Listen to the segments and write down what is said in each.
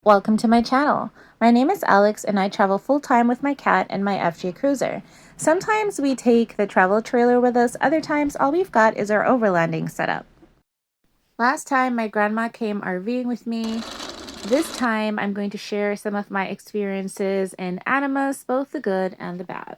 Welcome to my channel. My name is Alex and I travel full-time with my cat and my FJ Cruiser. Sometimes we take the travel trailer with us, other times all we've got is our overlanding setup. Last time my grandma came RVing with me. This time I'm going to share some of my experiences in Animas, both the good and the bad.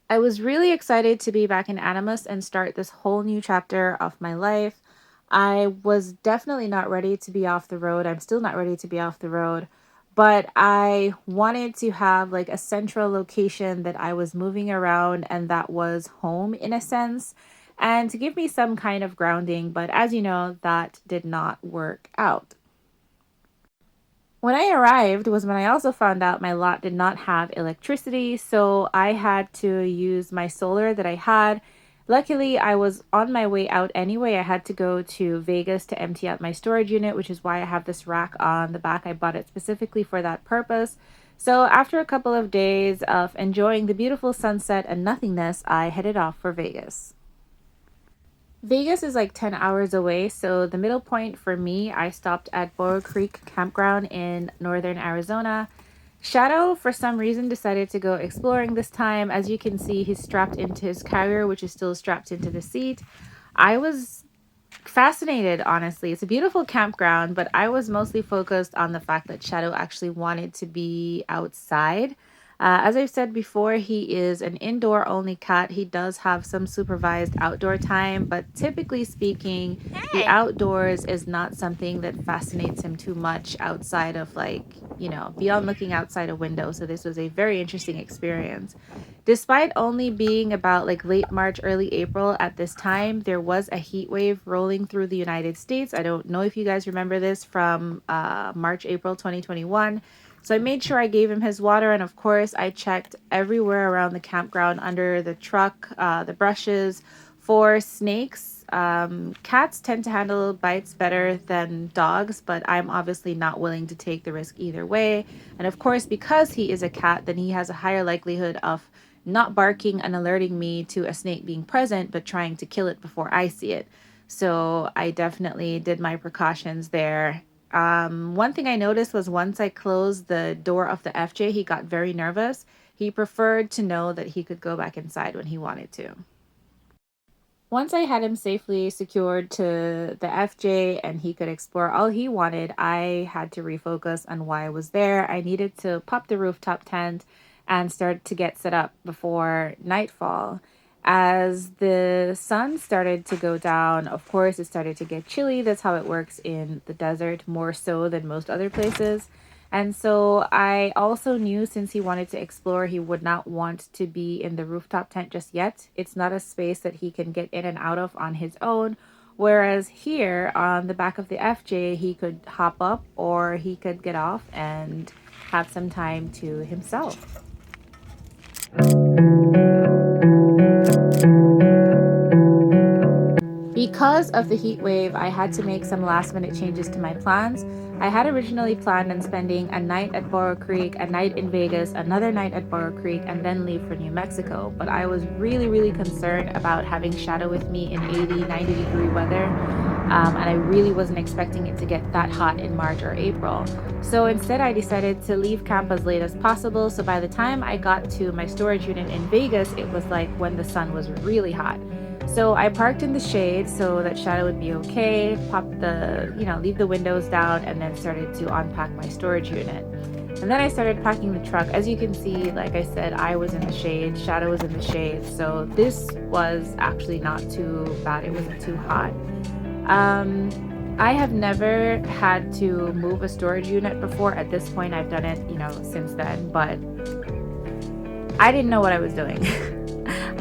I was really excited to be back in Animus and start this whole new chapter of my life. I was definitely not ready to be off the road. I'm still not ready to be off the road, but I wanted to have like a central location that I was moving around and that was home in a sense, and to give me some kind of grounding. But as you know, that did not work out. When I arrived was when I also found out my lot did not have electricity, so I had to use my solar that I had. Luckily, I was on my way out anyway. I had to go to Vegas to empty out my storage unit, which is why I have this rack on the back. I bought it specifically for that purpose. So after a couple of days of enjoying the beautiful sunset and nothingness, I headed off for Vegas. Vegas is like 10 hours away, so the middle point for me, I stopped at Borough Creek Campground in northern Arizona. Shadow, for some reason, decided to go exploring this time. As you can see, he's strapped into his carrier, which is still strapped into the seat. I was fascinated, honestly. It's a beautiful campground, but I was mostly focused on the fact that Shadow actually wanted to be outside. As I've said before, he is an indoor only cat. He does have some supervised outdoor time, but typically speaking, the outdoors is not something that fascinates him too much outside of beyond looking outside a window. So this was a very interesting experience. Despite only being about like late March, early April at this time, there was a heat wave rolling through the United States. I don't know if you guys remember this from March, April 2021. So I made sure I gave him his water, and of course I checked everywhere around the campground, under the truck, the brushes, for snakes. Cats tend to handle bites better than dogs, but I'm obviously not willing to take the risk either way. And of course, because he is a cat, then he has a higher likelihood of not barking and alerting me to a snake being present, but trying to kill it before I see it. So I definitely did my precautions there. One thing I noticed was once I closed the door of the FJ, he got very nervous. He preferred to know that he could go back inside when he wanted to. Once I had him safely secured to the FJ and he could explore all he wanted, I had to refocus on why I was there. I needed to pop the rooftop tent and start to get set up before nightfall. As the sun started to go down, of course, it started to get chilly. That's how it works in the desert, more so than most other places. And so I also knew, since he wanted to explore, he would not want to be in the rooftop tent just yet. It's not a space that he can get in and out of on his own. Whereas here on the back of the FJ, he could hop up or he could get off and have some time to himself. Because of the heat wave, I had to make some last minute changes to my plans. I had originally planned on spending a night at Borough Creek, a night in Vegas, another night at Borough Creek, and then leave for New Mexico. But I was really concerned about having Shadow with me in 80, 90-degree weather. And I really wasn't expecting it to get that hot in March or April. So instead, I decided to leave camp as late as possible. So by the time I got to my storage unit in Vegas, it was like when the sun was really hot. So I parked in the shade so that Shadow would be okay, leave the windows down, and then started to unpack my storage unit. And then I started packing the truck. As you can see, like I said, I was in the shade, Shadow was in the shade. So this was actually not too bad. It wasn't too hot. I have never had to move a storage unit before. At this point, I've done it, since then, but I didn't know what I was doing.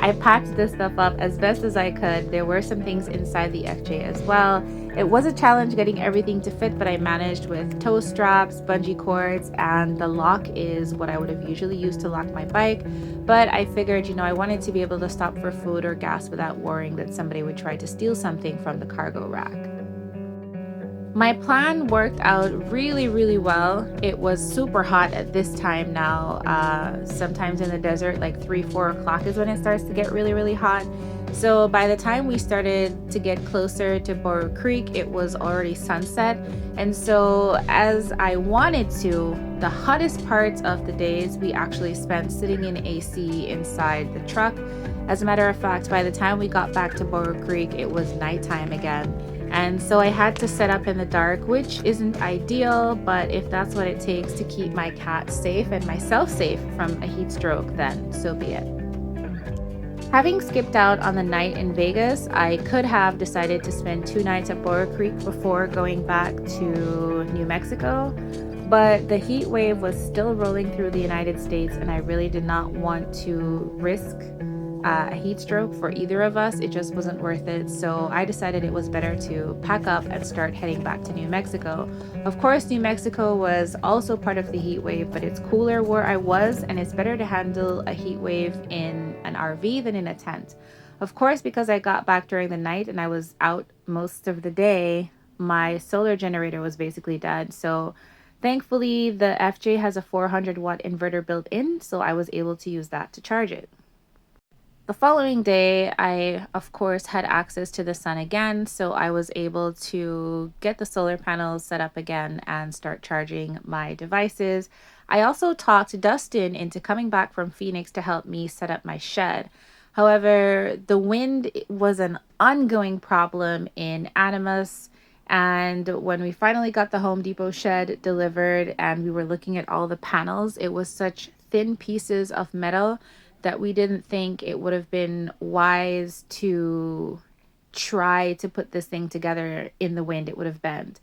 I packed this stuff up as best as I could. There were some things inside the FJ as well. It was a challenge getting everything to fit, but I managed with toe straps, bungee cords, and the lock is what I would have usually used to lock my bike. But I figured, I wanted to be able to stop for food or gas without worrying that somebody would try to steal something from the cargo rack. My plan worked out really, really well. It was super hot at this time now. Sometimes in the desert, like 3, 4 o'clock is when it starts to get really, really hot. So by the time we started to get closer to Borough Creek, it was already sunset. And so, as I wanted to, the hottest parts of the days we actually spent sitting in AC inside the truck. As a matter of fact, by the time we got back to Borough Creek, it was nighttime again. And so I had to set up in the dark, which isn't ideal, but if that's what it takes to keep my cat safe and myself safe from a heat stroke, then so be it. Having skipped out on the night in Vegas, I could have decided to spend 2 nights at Borough Creek before going back to New Mexico, but the heat wave was still rolling through the United States, and I really did not want to risk a heat stroke for either of us. It just wasn't worth it. So I decided it was better to pack up and start heading back to New Mexico. Of course, New Mexico was also part of the heat wave, but it's cooler where I was, and it's better to handle a heat wave in an RV than in a tent. Of course, because I got back during the night and I was out most of the day, my solar generator was basically dead. So thankfully, the FJ has a 400-watt inverter built in, so I was able to use that to charge it. The following day, I, of course, had access to the sun again, so I was able to get the solar panels set up again and start charging my devices. I also talked Dustin into coming back from Phoenix to help me set up my shed. However, the wind was an ongoing problem in Animas, and when we finally got the Home Depot shed delivered and we were looking at all the panels, it was such thin pieces of metal that we didn't think it would have been wise to try to put this thing together in the wind. It would have bent.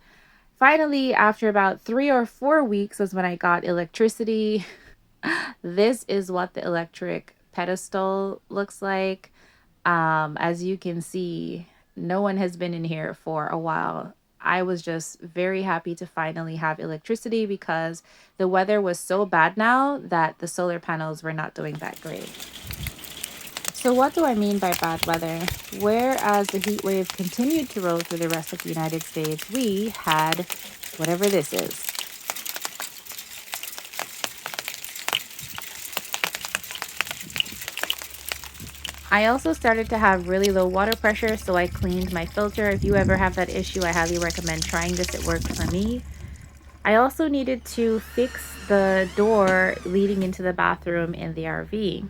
Finally, after about 3 or 4 weeks was when I got electricity. This is what the electric pedestal looks like. As you can see, no one has been in here for a while. I was just very happy to finally have electricity because the weather was so bad now that the solar panels were not doing that great. So what do I mean by bad weather? Whereas the heat wave continued to roll through the rest of the United States, we had whatever this is. I also started to have really low water pressure, so I cleaned my filter. If you ever have that issue, I highly recommend trying this. It worked for me. I also needed to fix the door leading into the bathroom in the RV.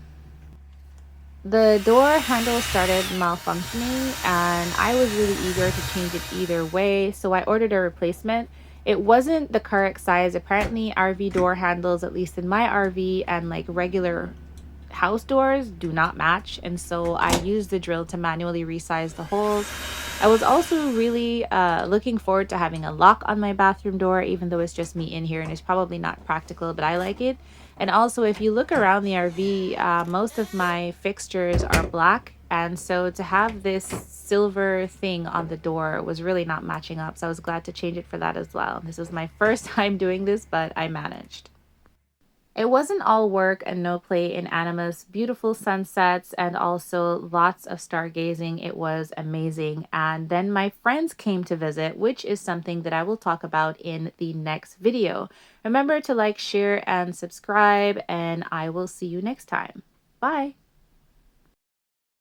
The door handle started malfunctioning, and I was really eager to change it either way, so I ordered a replacement. It wasn't the correct size. Apparently, RV door handles, at least in my RV, and like regular house doors do not match, and so I used the drill to manually resize the holes. I was also really looking forward to having a lock on my bathroom door, even though it's just me in here and it's probably not practical, but I like it. And also, if you look around the RV, most of my fixtures are black, and so to have this silver thing on the door was really not matching up, so I was glad to change it for that as well. This was my first time doing this, but I managed. It wasn't all work and no play in Animas. Beautiful sunsets and also lots of stargazing. It was amazing. And then my friends came to visit, which is something that I will talk about in the next video. Remember to like, share, and subscribe, and I will see you next time. Bye.